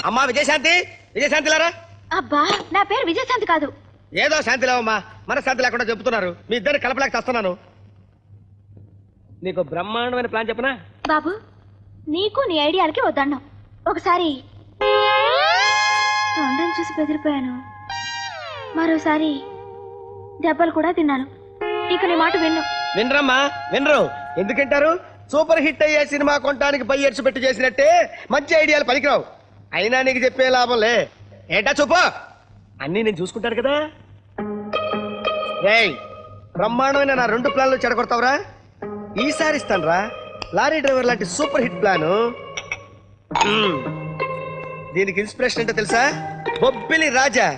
అమ్మా విజయశాంతి, విజయశాంతి లారా. అబ్బా నా పేరు విజయశాంతి కాదు. ఏదో శాంతి లేవమ్మా, మన శాంతి లేకుండా చెప్తున్నారు. మీ ఇద్దరు కలపలేక చేస్తున్నాను. నీకు బ్రహ్మాండమైన ప్లాన్ చెప్పనా బాబు? నీకు నీ ఐడియాలకి వద్దన్నాం. ఒకసారి తొండని చూసి బెదిరిపోయాను, మరోసారి దెబ్బలు కూడా తిన్నాను. ఇక నీ మాట విన్ను. వినరమ్మా, వినరు. ఎందుకంటారు? సూపర్ హిట్ అయ్యే సినిమా కొనడానికి పై ఎడ్స్ పెట్టి చేసినట్టే మంచి ఐడియాలు పనికిరావు. అయినా నీకు చెప్పే లాభంలే. ఏటా చూపు, అన్నీ నేను చూసుకుంటాను కదా. రేయ్, బ్రహ్మాండమైన నా 2 ప్లాన్లు చెడగొడతావురా? ఈసారి ఇస్తానురా లారీ డ్రైవర్ లాంటి సూపర్ హిట్ ప్లాను. దీనికి ఇన్స్పిరేషన్ ఏంటో తెలుసా? బొబ్బిలి రాజా.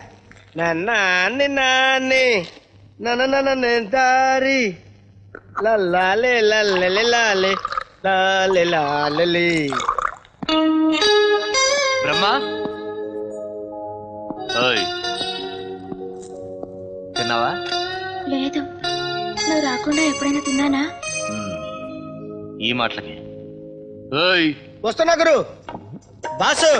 నాన్ని నాన్ని నన్ను దారి లల్లాలే లల్లె లాలే లాలే లాలే. బ్రహ్మా, తిన్నావా? లేదు. నువ్వు రాకుండా ఎప్పుడైనా తిన్నానా? ఈ మాటలకి వస్తున్నా గురు. బాసు,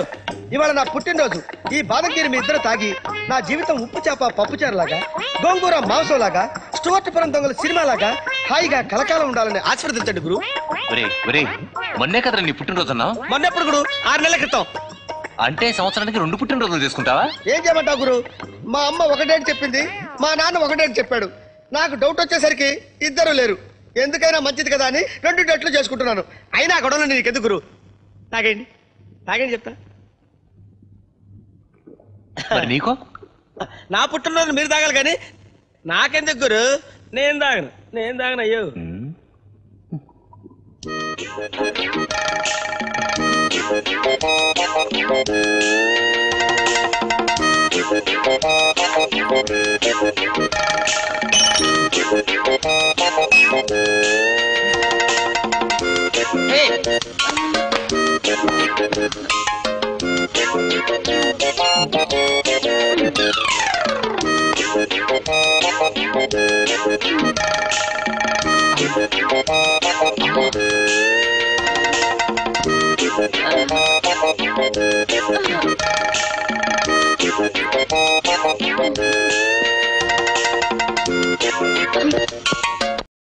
ఇవాళ నా పుట్టినరోజు. ఈ బాదంగిరి మీ ఇద్దరు తాగి నా జీవితం ఉప్పు చేప పప్పుచారు లాగా, గోంగూర మాంసం లాగా, స్టూవర్ట్ పురం దొంగల సినిమా లాగా హాయిగా కలకాలం ఉండాలని ఆశీర్వదించండి గురు. మొన్నే కదరా నీ పుట్టినరోజు అన్నావు? మొన్నెప్పుడు గురు? 6 నెలల క్రితం. అంటే సంవత్సరానికి 2 పుట్టినరోజులు చేసుకుంటావా? ఏం చేయమంటావు గురు? మా అమ్మ ఒకటే అని చెప్పింది, మా నాన్న ఒకటే అని చెప్పాడు. నాకు డౌట్ వచ్చేసరికి ఇద్దరు లేరు. ఎందుకైనా మంచిది కదా అని 2 డేట్లు చేసుకుంటున్నాను. అయినా గొడవలు నీకెందుకు గురు? తాగండి, తాగండి చెప్తా. నీకో? నా పుట్టినరోజు మీరు తాగాలి కానీ నాకెందుకు గురు? నేను తాగను అయ్యో.